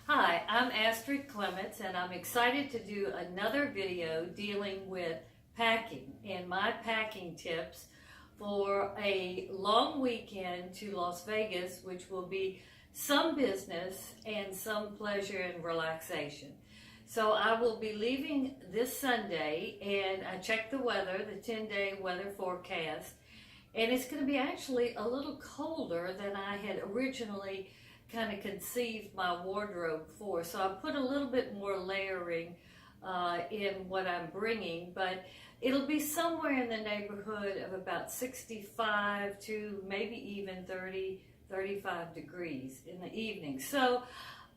Hi, I'm Astrid Clements, and I'm excited to do another video dealing with packing and my packing tips for a long weekend to Las Vegas, which will be some business and some pleasure and relaxation. So I will be leaving this Sunday, and I checked the weather, the 10-day weather forecast, and it's going to be actually a little colder than I had originally kind of conceived my wardrobe for. So I put a little bit more layering in what I'm bringing, but it'll be somewhere in the neighborhood of about 65 to maybe even 35 degrees in the evening. So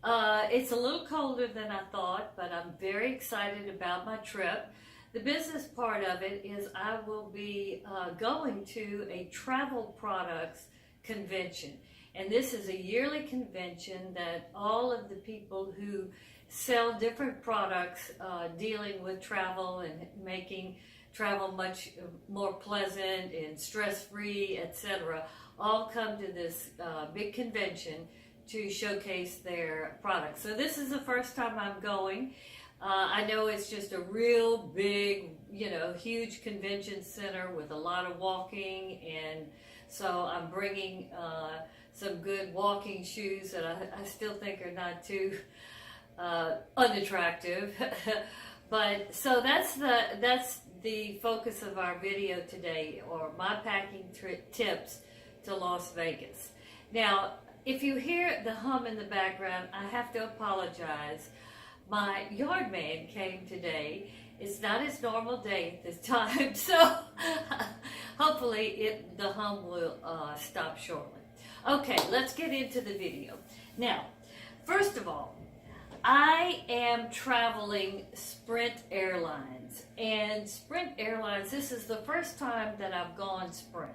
it's a little colder than I thought, but I'm very excited about my trip. The business part of it is I will be going to a travel products convention. And this is a yearly convention that all of the people who sell different products dealing with travel and making travel much more pleasant and stress-free, etc., all come to this big convention to showcase their products. So this is the first time I'm going. I know it's just a real big, huge convention center with a lot of walking, and so I'm bringing some good walking shoes that I still think are not too unattractive. But so that's the focus of our video today, or my packing tips to Las Vegas. Now, if you hear the hum in the background, I have to apologize. My yard man came today. It's not his normal day at this time, so hopefully the hum will stop shortly. Okay, let's get into the video. Now, first of all, I am traveling Sprint Airlines, and Sprint Airlines, this is the first time that I've gone Sprint.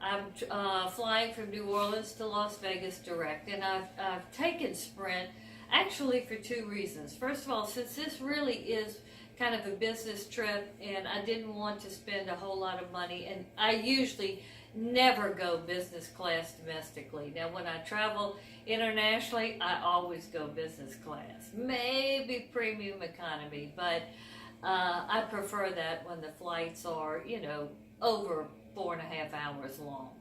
I'm flying from New Orleans to Las Vegas direct, and I've taken Sprint actually for two reasons. First of all, since this really is kind of a business trip and I didn't want to spend a whole lot of money, and I usually never go business class domestically. Now when I travel internationally, I always go business class, maybe premium economy, but I prefer that when the flights are, over 4.5 hours long.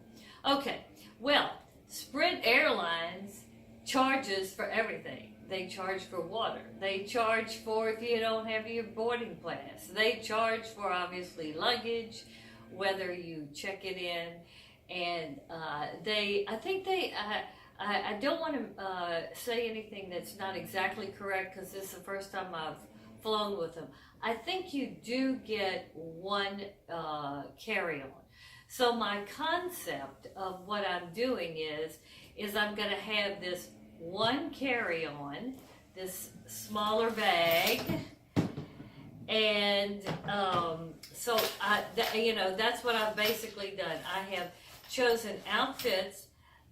Okay, well, Sprint Airlines charges for everything. They charge for water. They charge for if you don't have your boarding pass. They charge for obviously luggage, whether you check it in, and I don't want to say anything that's not exactly correct because this is the first time I've flown with them. I think you do get one carry-on. So my concept of what I'm doing is I'm going to have this one carry-on, this smaller bag, and so that's what I've basically done. I have chosen outfits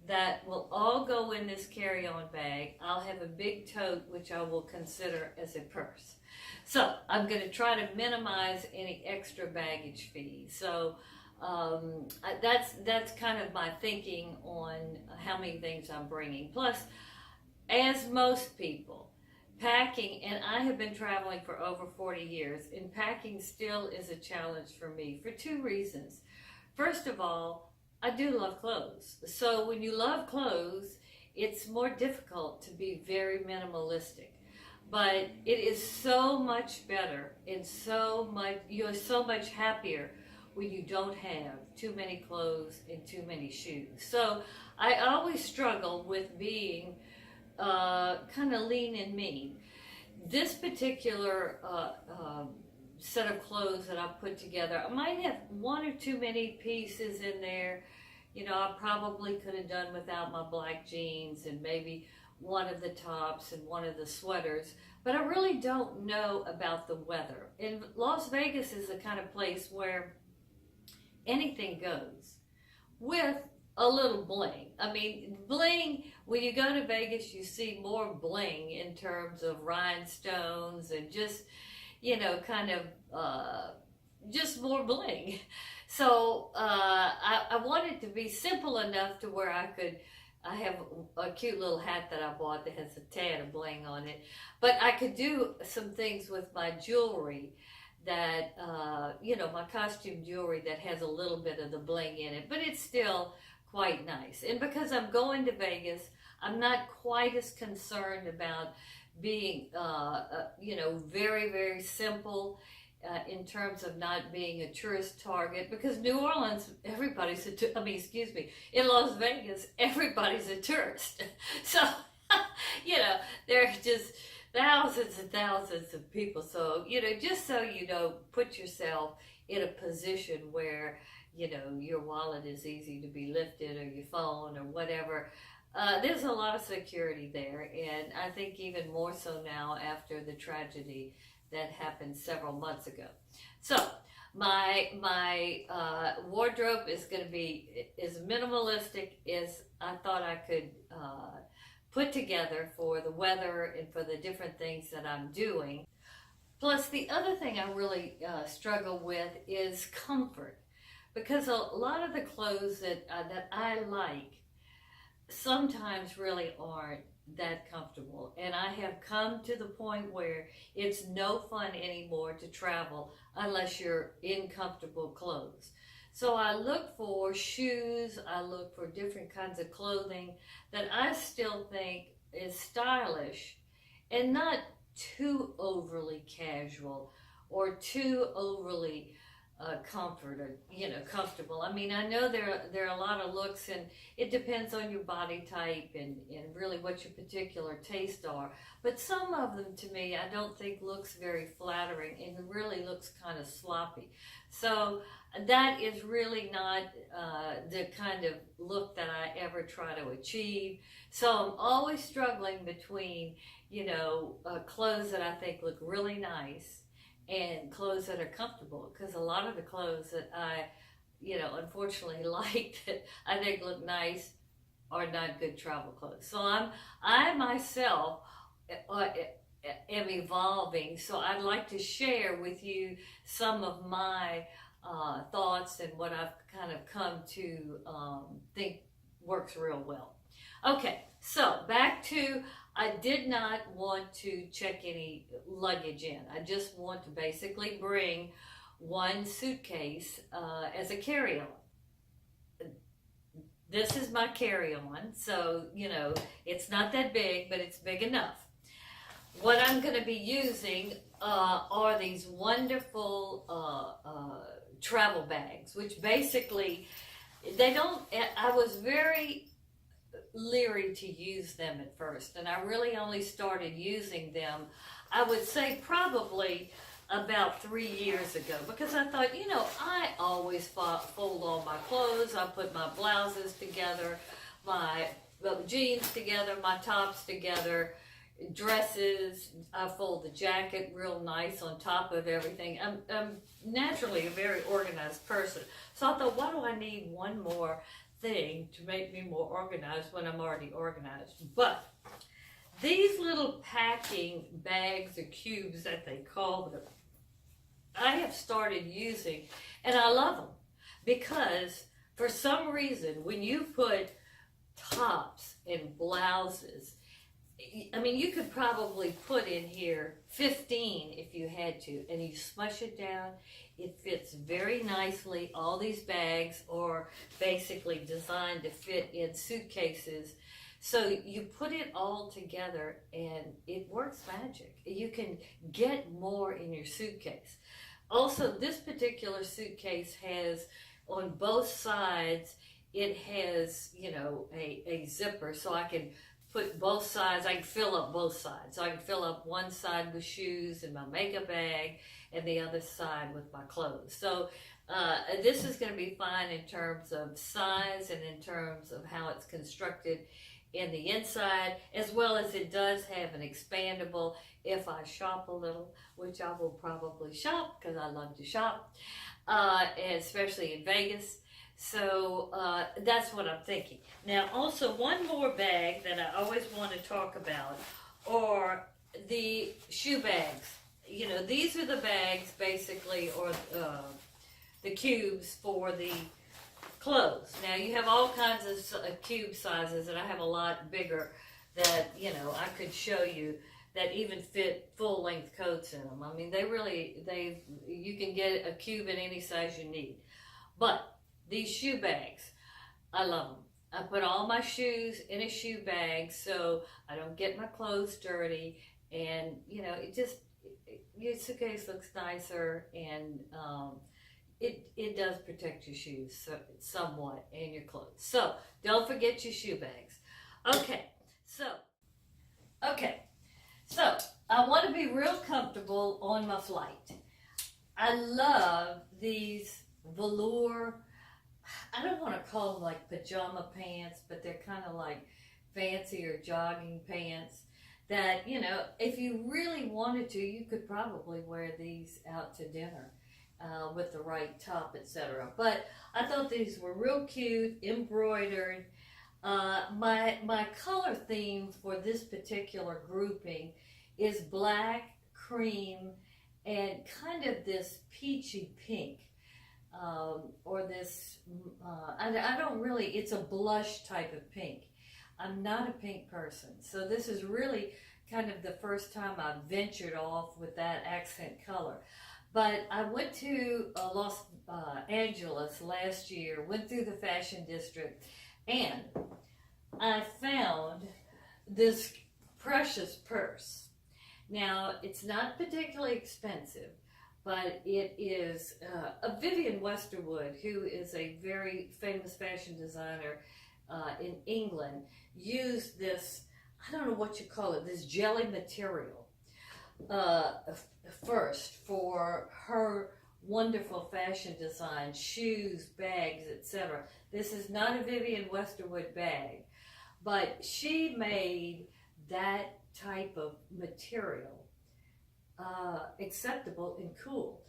that will all go in this carry-on bag. I'll have a big tote, which I will consider as a purse. So I'm going to try to minimize any extra baggage fees. So that's kind of my thinking on how many things I'm bringing. Plus, as most people, packing, and I have been traveling for over 40 years, and packing still is a challenge for me for two reasons. First of all, I do love clothes. So when you love clothes, it's more difficult to be very minimalistic. But it is so much better and you're so much happier when you don't have too many clothes and too many shoes. So I always struggle with being kind of lean and mean. This particular set of clothes that I've put together, I might have one or too many pieces in there. I probably could have done without my black jeans and maybe one of the tops and one of the sweaters, but I really don't know about the weather. And Las Vegas is the kind of place where anything goes with a little bling. I mean, bling, when you go to Vegas, you see more bling in terms of rhinestones and just, just more bling. So I wanted to be simple enough to where I could I have a cute little hat that I bought that has a tad of bling on it. But I could do some things with my jewelry that, my costume jewelry that has a little bit of the bling in it, but it's still quite nice. And because I'm going to Vegas, I'm not quite as concerned about being, very, very simple in terms of not being a tourist target, because New Orleans, everybody's in Las Vegas, everybody's a tourist. So, there are just thousands and thousands of people. So, just so you know, put yourself in a position where, your wallet is easy to be lifted, or your phone or whatever. There's a lot of security there, and I think even more so now after the tragedy that happened several months ago. So my wardrobe is going to be as minimalistic as I thought I could put together for the weather and for the different things that I'm doing. Plus, the other thing I really struggle with is comfort, because a lot of the clothes that I like sometimes really aren't that comfortable, and I have come to the point where it's no fun anymore to travel unless you're in comfortable clothes. So I look for shoes, I look for different kinds of clothing that I still think is stylish and not too overly casual or too overly comfortable. I mean, I know there are a lot of looks, and it depends on your body type and really what your particular tastes are. But some of them, to me, I don't think looks very flattering, and it really looks kind of sloppy. So that is really not the kind of look that I ever try to achieve. So I'm always struggling between, clothes that I think look really nice and clothes that are comfortable, because a lot of the clothes that I, unfortunately like that I think look nice are not good travel clothes. So I myself am evolving, so I'd like to share with you some of my thoughts and what I've kind of come to think works real well. Okay, so back to, I did not want to check any luggage in. I just want to basically bring one suitcase as a carry-on. This is my carry-on, so, it's not that big, but it's big enough. What I'm going to be using are these wonderful travel bags, which basically, I was very leery to use them at first, and I really only started using them, I would say, probably about 3 years ago, because I thought, I always fold all my clothes. I put my blouses together, my jeans together, my tops together, dresses. I fold the jacket real nice on top of everything. I'm naturally a very organized person, so I thought, why do I need one more thing to make me more organized when I'm already organized? But these little packing bags or cubes that they call them, I have started using, and I love them, because for some reason when you put tops and blouses, I mean, you could probably put in here 15 if you had to, and you smush it down. It fits very nicely. All these bags are basically designed to fit in suitcases. So you put it all together and it works magic. You can get more in your suitcase. Also, this particular suitcase has, on both sides, it has, a zipper, so I can put both sides, I can fill up both sides. So I can fill up one side with shoes and my makeup bag, and the other side with my clothes. So this is going to be fine in terms of size and in terms of how it's constructed in the inside, as well as it does have an expandable if I shop a little, which I will probably shop because I love to shop, and especially in Vegas. So that's what I'm thinking. Now, also one more bag that I always want to talk about are the shoe bags. These are the bags basically, or the cubes for the clothes. Now you have all kinds of cube sizes, and I have a lot bigger that, you know, I could show you that even fit full length coats in them. I mean, you can get a cube in any size you need. But these shoe bags, I love them. I put all my shoes in a shoe bag so I don't get my clothes dirty, and you know, your suitcase looks nicer, and it does protect your shoes somewhat, and your clothes. So don't forget your shoe bags. Okay, so I want to be real comfortable on my flight. I love these velour, I don't want to call them like pajama pants, but they're kind of like fancier jogging pants that, you know, if you really wanted to, you could probably wear these out to dinner with the right top, etc. But I thought these were real cute, embroidered. My color theme for this particular grouping is black, cream, and kind of this peachy pink. Or this, I don't really, it's a blush type of pink. I'm not a pink person, so this is really kind of the first time I've ventured off with that accent color. But I went to Los Angeles last year, went through the fashion district, and I found this precious purse. Now, it's not particularly expensive, but it is a Vivienne Westwood, who is a very famous fashion designer in England, used this, I don't know what you call it, this jelly material first for her wonderful fashion design, shoes, bags, etc. This is not a Vivienne Westwood bag, but she made that type of material acceptable and cool.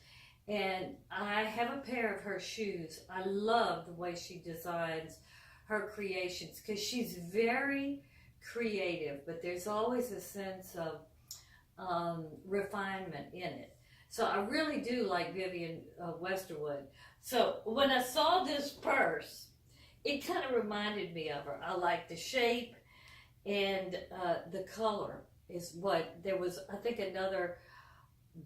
And I have a pair of her shoes. I love the way she designs her creations because she's very creative, but there's always a sense of refinement in it. So I really do like Vivienne Westwood. So when I saw this purse, it kind of reminded me of her. I like the shape, and the color is what, there was, I think, another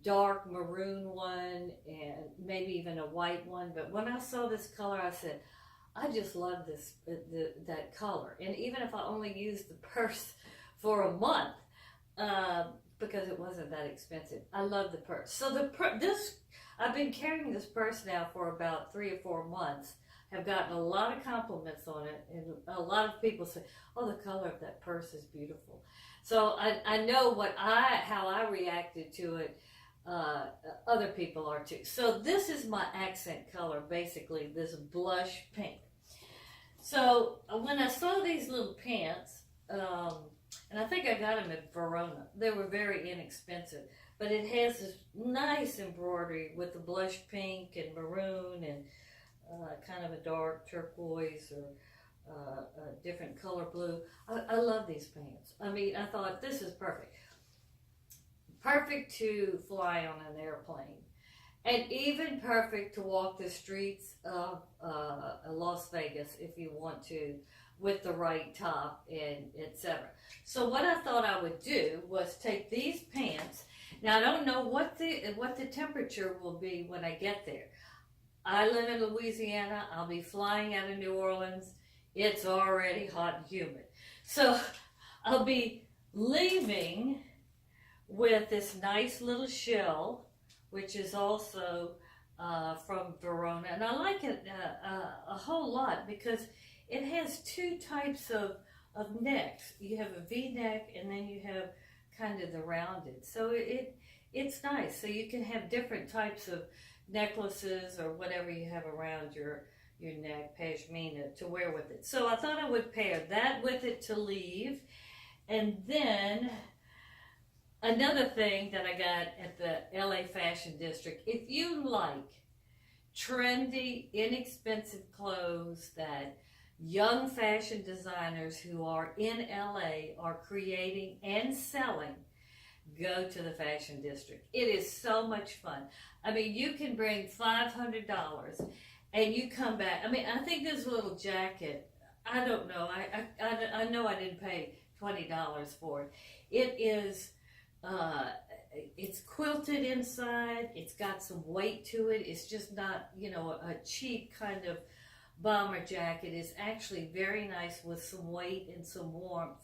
dark maroon one and maybe even a white one, but when I saw this color, I said, I just love this, that color. And even if I only used the purse for a month, because it wasn't that expensive, I love the purse. So I've been carrying this purse now for about 3 or 4 months. Have gotten a lot of compliments on it, and a lot of people say, oh, the color of that purse is beautiful. So I know how I reacted to it. Other people are too. So this is my accent color, basically, this blush pink. So when I saw these little pants, and I think I got them at Verona, they were very inexpensive, but it has this nice embroidery with the blush pink and maroon and kind of a dark turquoise or a different color blue. I love these pants. I mean, I thought this is perfect. Perfect to fly on an airplane, and even perfect to walk the streets of Las Vegas if you want to, with the right top and etc. So what I thought I would do was take these pants. Now I don't know what the temperature will be when I get there. I live in Louisiana. I'll be flying out of New Orleans. It's already hot and humid. So I'll be leaving with this nice little shell, which is also from Verona. And I like it a whole lot because it has 2 types of necks. You have a V-neck, and then you have kind of the rounded. So it's nice. So you can have different types of necklaces or whatever you have around your neck, pashmina, to wear with it. So I thought I would pair that with it to leave. And then another thing that I got at the LA Fashion District, if you like trendy, inexpensive clothes that young fashion designers who are in LA are creating and selling, go to the Fashion District. It is so much fun. I mean, you can bring $500 and you come back. I mean, I think this little jacket, I don't know. I know I didn't pay $20 for it. It is, it's quilted inside. It's got some weight to it. It's just not, you know, a cheap kind of bomber jacket. It's actually very nice with some weight and some warmth.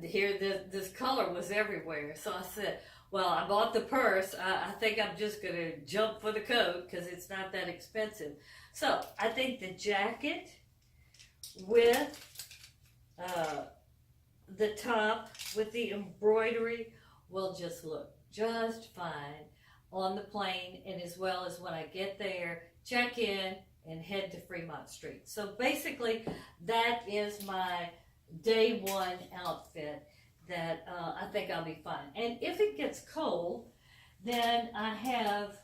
This color was everywhere, so I said, well, I bought the purse. I think I'm just going to jump for the coat because it's not that expensive. So I think the jacket with the top with the embroidery will just look just fine on the plane, and as well as when I get there, check in and head to Fremont Street. So basically, that is my day one outfit that I think I'll be fine. And if it gets cold, then I have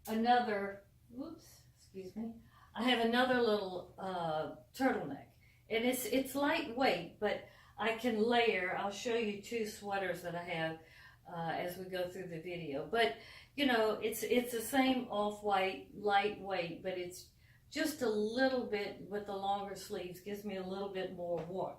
another, I have another little turtleneck. And it's lightweight, but I can layer. I'll show you two sweaters that I have as we go through the video. But, you know, it's the same off-white, lightweight, but it's just a little bit with the longer sleeves, gives me a little bit more warmth.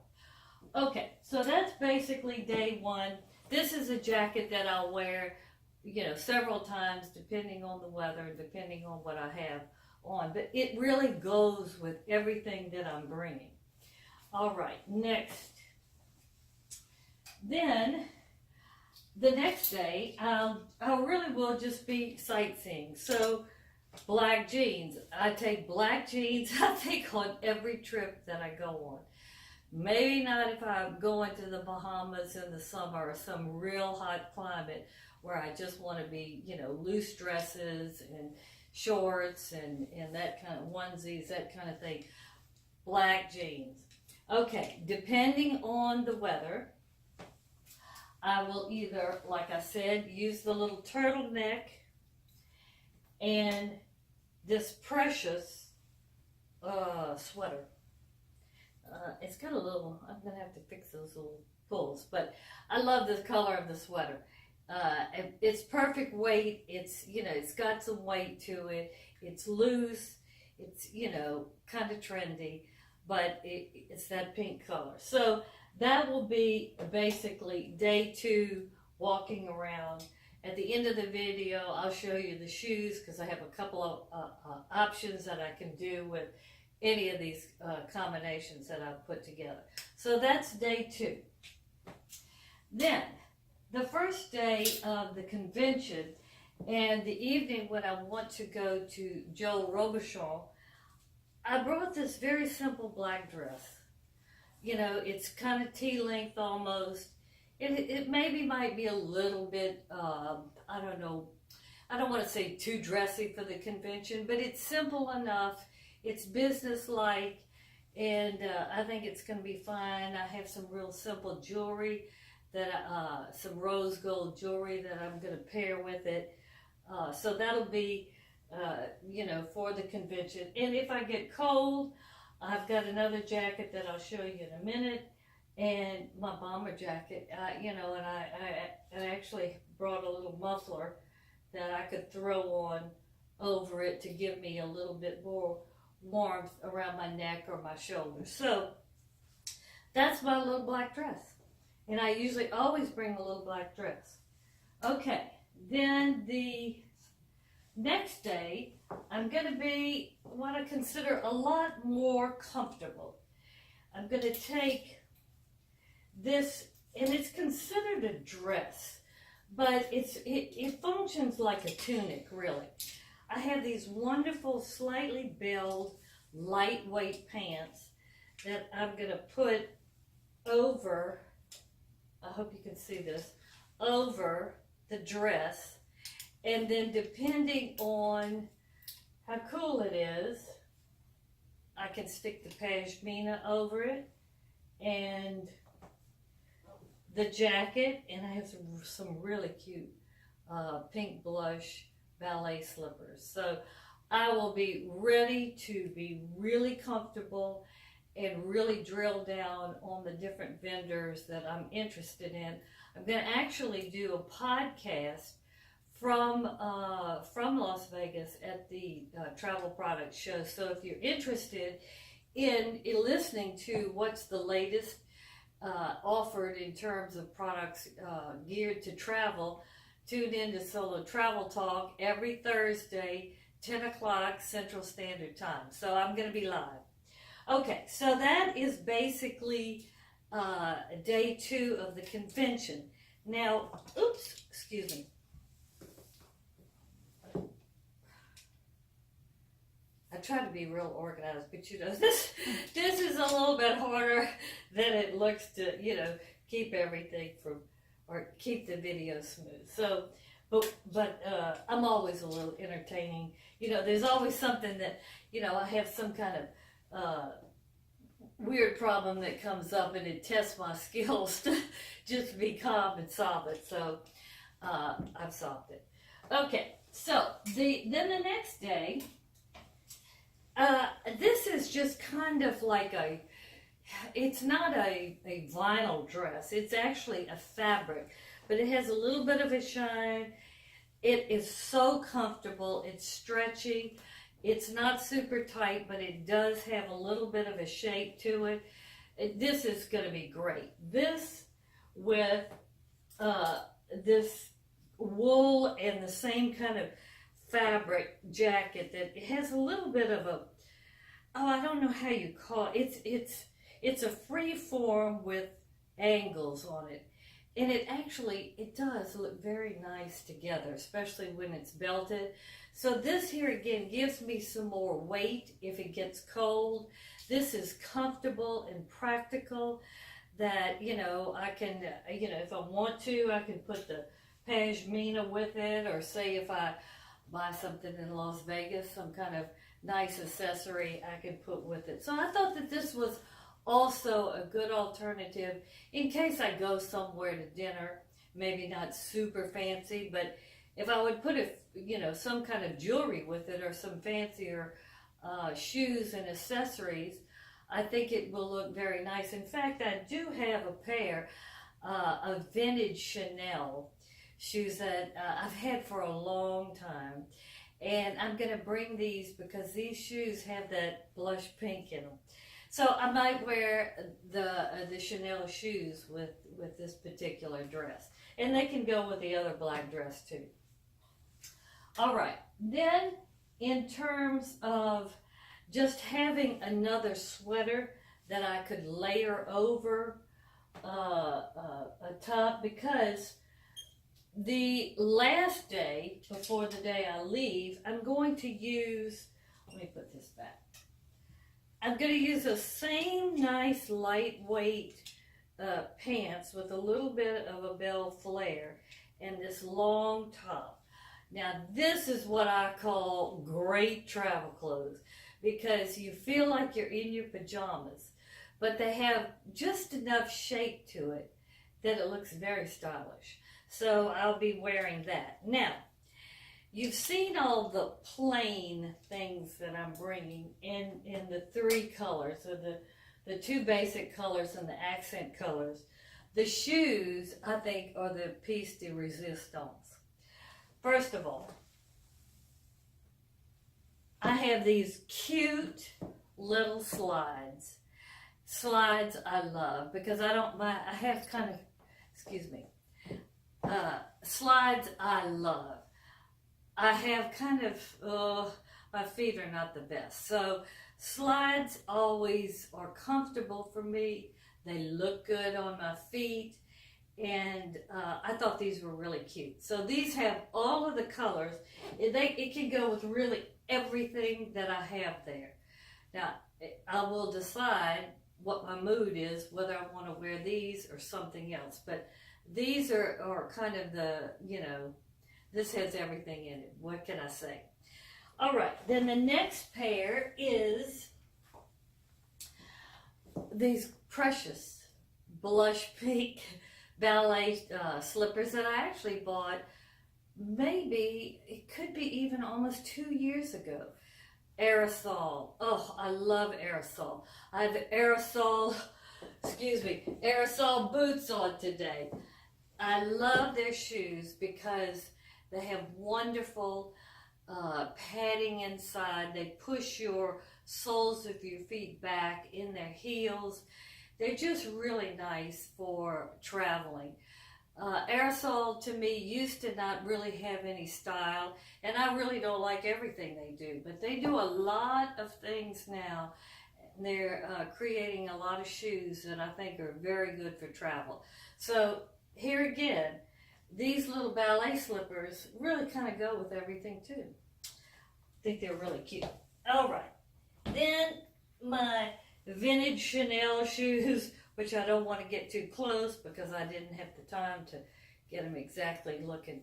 Okay, so that's basically day one. This is a jacket that I'll wear, you know, several times depending on the weather, depending on what I have on. But it really goes with everything that I'm bringing. All right, next. Then, the next day, I really will just be sightseeing. So, black jeans. I take black jeans, I think, on every trip that I go on. Maybe not if I'm going to the Bahamas in the summer or some real hot climate where I just want to be, you know, loose dresses and shorts and that kind of onesies, that kind of thing. Black jeans. Okay, depending on the weather, I will either, like I said, use the little turtleneck and this precious sweater. It's got a little, I'm going to have to fix those little pulls, but I love the color of the sweater. It's perfect weight. It's, you know, it's got some weight to it. It's loose. It's, you know, kind of trendy, but it's that pink color. So that will be basically day two, walking around. At the end of the video, I'll show you the shoes because I have a couple of options that I can do with any of these combinations that I've put together. So that's day two. Then, the first day of the convention and the evening when I want to go to Joe Robuchon, I brought this very simple black dress. You know, it's kind of T-length almost. It maybe might be a little bit, I don't know, I don't want to say too dressy for the convention, but it's simple enough. It's business-like, and I think it's going to be fine. I have some real simple jewelry, some rose gold jewelry that I'm going to pair with it. So that'll be, you know, for the convention. And if I get cold, I've got another jacket that I'll show you in a minute, and my bomber jacket, you know, and I actually brought a little muffler that I could throw on over it to give me a little bit more warmth around my neck or my shoulders. So that's my little black dress. And I usually always bring a little black dress. Okay, then the next day, I'm going to be what I consider a lot more comfortable. I'm going to take this, and it's considered a dress, but it functions like a tunic, really. I have these wonderful, slightly belled, lightweight pants that I'm going to put over, I hope you can see this, over the dress. And then depending on how cool it is, I can stick the pashmina over it and the jacket, and I have some really cute pink blush ballet slippers. So I will be ready to be really comfortable and really drill down on the different vendors that I'm interested in. I'm going to actually do a podcast from Las Vegas at the Travel Product Show. So if you're interested in listening to what's the latest offered in terms of products geared to travel, tune in to Solo Travel Talk every Thursday, 10 o'clock Central Standard Time. So I'm going to be live. Okay, so that is basically day 2 of the convention. Now, oops, excuse me. I try to be real organized, but you know, this is a little bit harder than it looks to, you know, keep everything from, or keep the video smooth. So, but I'm always a little entertaining. You know, there's always something that, you know, I have some kind of weird problem that comes up, and it tests my skills to just be calm and solve it. So, I've solved it. Okay, so then the next day, this is just kind of like it's not a vinyl dress. It's actually a fabric, but it has a little bit of a shine. It is so comfortable. It's stretchy. It's not super tight, but it does have a little bit of a shape to it. This is going to be great. This with this wool and the same kind of fabric jacket that it has a little bit of a, I don't know how you call it. It's a free form with angles on it. And it does look very nice together, especially when it's belted. So this here again gives me some more weight if it gets cold. This is comfortable and practical that, you know, I can, you know, if I want to, I can put the pashmina with it, or say if I buy something in Las Vegas, some kind of nice accessory I can put with it. So I thought that this was also a good alternative in case I go somewhere to dinner, maybe not super fancy, but if I would put you know, some kind of jewelry with it, or some fancier shoes and accessories, I think it will look very nice. In fact, I do have a pair of vintage Chanel shoes that I've had for a long time, and I'm going to bring these because these shoes have that blush pink in them. So I might wear the Chanel shoes with this particular dress, and they can go with the other black dress too. All right, then in terms of just having another sweater that I could layer over a top, because the last day before the day I leave, I'm going to use, let me put this back. I'm going to use the same nice lightweight pants with a little bit of a bell flare and this long top. Now this is what I call great travel clothes, because you feel like you're in your pajamas, but they have just enough shape to it that it looks very stylish. So I'll be wearing that. Now, you've seen all the plain things that I'm bringing in the 3 colors, so the 2 basic colors and the accent colors. The shoes, I think, are the piece de resistance. First of all, I have these cute little slides. Slides I love because I have kind of, excuse me, slides I love. I have kind of, my feet are not the best. So slides always are comfortable for me. They look good on my feet. And I thought these were really cute. So these have all of the colors. It can go with really everything that I have there. Now, I will decide what my mood is, whether I want to wear these or something else. But these are kind of the, you know, this has everything in it. What can I say? All right, then the next pair is these precious blush pink ballet slippers that I actually bought maybe, it could be even almost 2 years ago. Aerosol. Oh, I love aerosol. I have aerosol boots on today. I love their shoes because They have wonderful padding inside. They push your soles of your feet back in their heels. They're just really nice for traveling. Aerosol to me used to not really have any style, and I really don't like everything they do, but they do a lot of things now. They're creating a lot of shoes that I think are very good for travel. So here again, these little ballet slippers really kind of go with everything too. I think they're really cute. All right, then my vintage Chanel shoes, which I don't want to get too close because I didn't have the time to get them exactly looking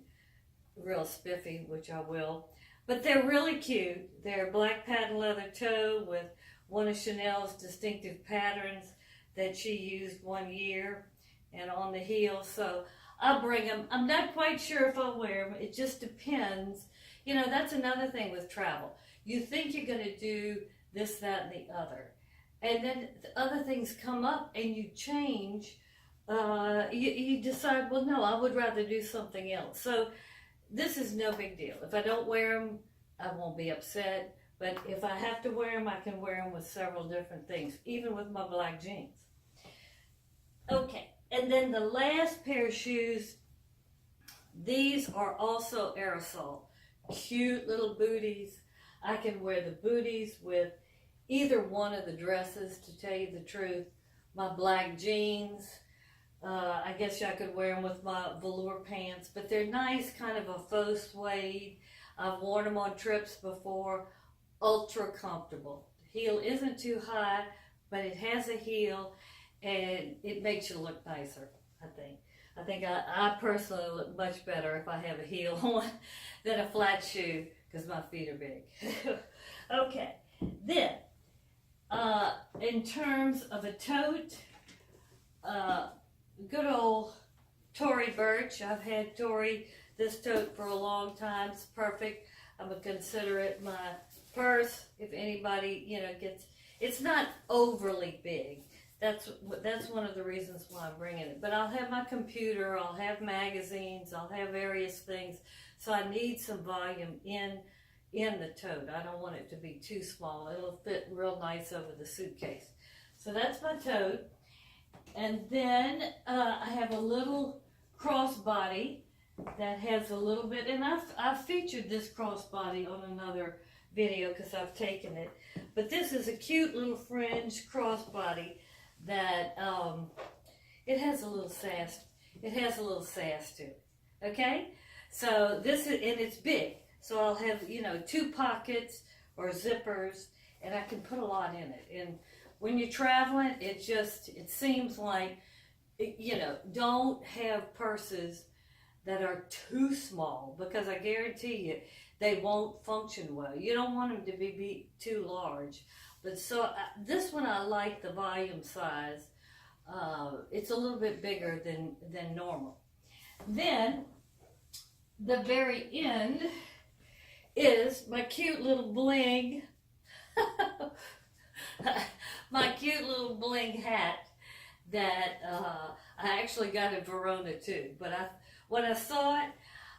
real spiffy, which I will. But they're really cute. They're black patent leather toe with one of Chanel's distinctive patterns that she used one year, and on the heel. So I'll bring them. I'm not quite sure if I'll wear them. It just depends. You know, that's another thing with travel. You think you're going to do this, that, and the other. And then the other things come up and you change. You decide, well, no, I would rather do something else. So this is no big deal. If I don't wear them, I won't be upset. But if I have to wear them, I can wear them with several different things, even with my black jeans. Okay, and then the last pair of shoes, these are also aerosol. Cute little booties. I can wear the booties with either one of the dresses, to tell you the truth. My black jeans, I guess I could wear them with my velour pants, but they're nice, kind of a faux suede. I've worn them on trips before. Ultra comfortable. The heel isn't too high, but it has a heel, and it makes you look nicer, I think. I think I personally look much better if I have a heel on than a flat shoe, because my feet are big. Okay, then, in terms of a tote, good old Tory Burch. I've had Tory, this tote, for a long time. It's perfect. I'm going to consider it my purse if anybody, you know, gets, it's not overly big. That's one of the reasons why I'm bringing it. But I'll have my computer, I'll have magazines, I'll have various things. So I need some volume in the tote. I don't want it to be too small. It'll fit real nice over the suitcase. So that's my tote. And then I have a little crossbody that has a little bit, and I've featured this crossbody on another video because I've taken it. But this is a cute little fringe crossbody that it has a little sass. It has a little sass to it. Okay, so this is, and it's big. So I'll have, you know, 2 pockets or zippers, and I can put a lot in it. And when you're traveling, it seems like, you know, don't have purses that are too small, because I guarantee you they won't function well. You don't want them to be too large. But so this one, I like the volume size. It's a little bit bigger than normal. Then the very end is my cute little bling. My cute little bling hat that I actually got in Verona too. But when I saw it,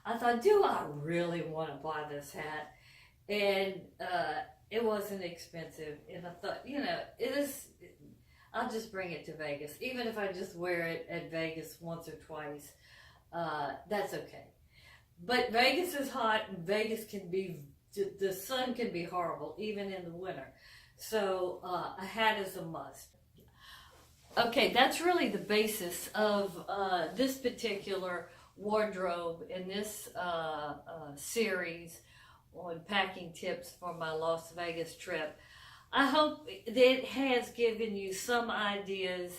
I thought, do I really want to buy this hat? And it wasn't expensive. And I thought, you know, I'll just bring it to Vegas. Even if I just wear it at Vegas once or twice, that's okay. But Vegas is hot, and Vegas can be, the sun can be horrible, even in the winter. So a hat is a must. Okay, that's really the basis of this particular wardrobe in this series on packing tips for my Las Vegas trip. I hope that it has given you some ideas,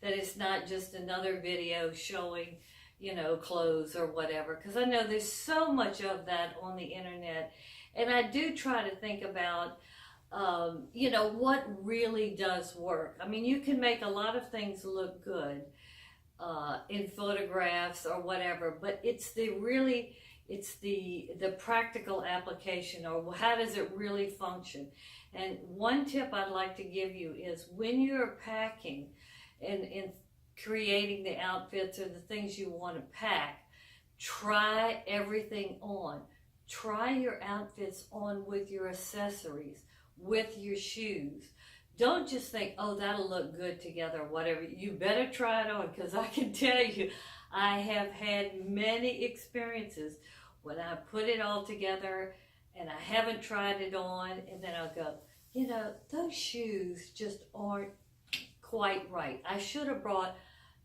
that it's not just another video showing, you know, clothes or whatever, because I know there's so much of that on the internet, and I do try to think about you know, what really does work. I mean, you can make a lot of things look good in photographs or whatever, but it's the practical application, or how does it really function. And one tip I'd like to give you is, when you're packing and creating the outfits or the things you want to pack, Try everything on. Try your outfits on with your accessories, with your shoes. Don't just think, oh, that'll look good together, whatever. You better try it on, because I can tell you, I have had many experiences when I put it all together and I haven't tried it on, and then I'll go, you know, those shoes just aren't quite right. I should have brought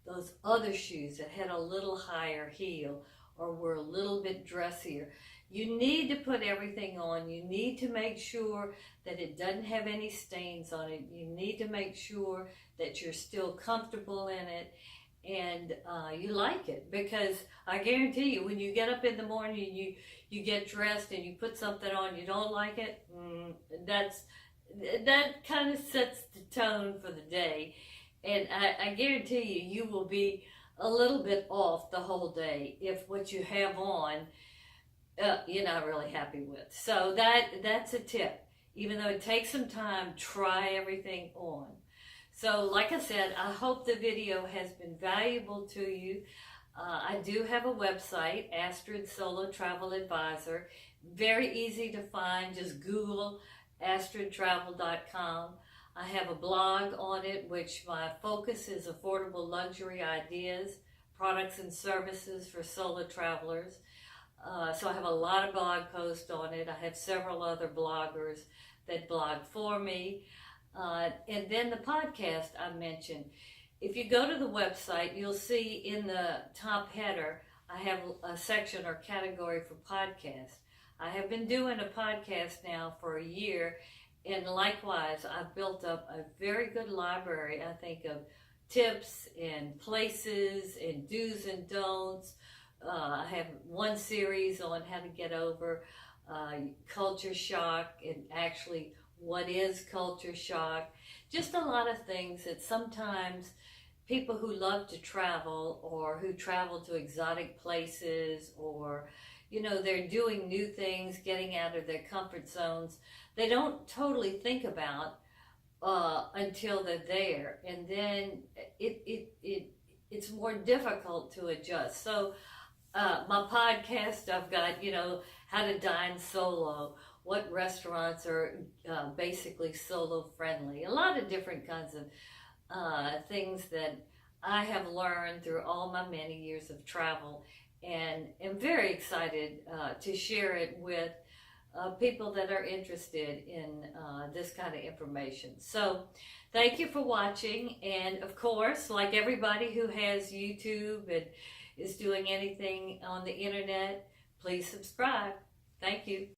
those other shoes that had a little higher heel or were a little bit dressier. You need to put everything on. You need to make sure that it doesn't have any stains on it. You need to make sure that you're still comfortable in it and you like it, because I guarantee you, when you get up in the morning and you get dressed and you put something on you don't like it, that kind of sets the tone for the day. And I guarantee you, you will be a little bit off the whole day if what you have on you're not really happy with. So that's a tip. Even though it takes some time, try everything on. So like I said, I hope the video has been valuable to you. I do have a website, Astrid Solo Travel Advisor. Very easy to find. Just Google AstridTravel.com. I have a blog on it, which my focus is affordable luxury ideas, products and services for solo travelers. So I have a lot of blog posts on it. I have several other bloggers that blog for me. And then the podcast I mentioned. If you go to the website, you'll see in the top header, I have a section or category for podcasts. I have been doing a podcast now for a year, and likewise, I've built up a very good library, I think, of tips and places and do's and don'ts. I have one series on how to get over culture shock, and actually what is culture shock. Just a lot of things that sometimes people who love to travel, or who travel to exotic places, or you know, they're doing new things, getting out of their comfort zones, they don't totally think about until they're there, and then it's more difficult to adjust. So my podcast, I've got, you know, how to dine solo, what restaurants are basically solo friendly, a lot of different kinds of things that I have learned through all my many years of travel, and am very excited to share it with people that are interested in this kind of information. So thank you for watching, and of course, like everybody who has YouTube and is doing anything on the internet, please subscribe. Thank you.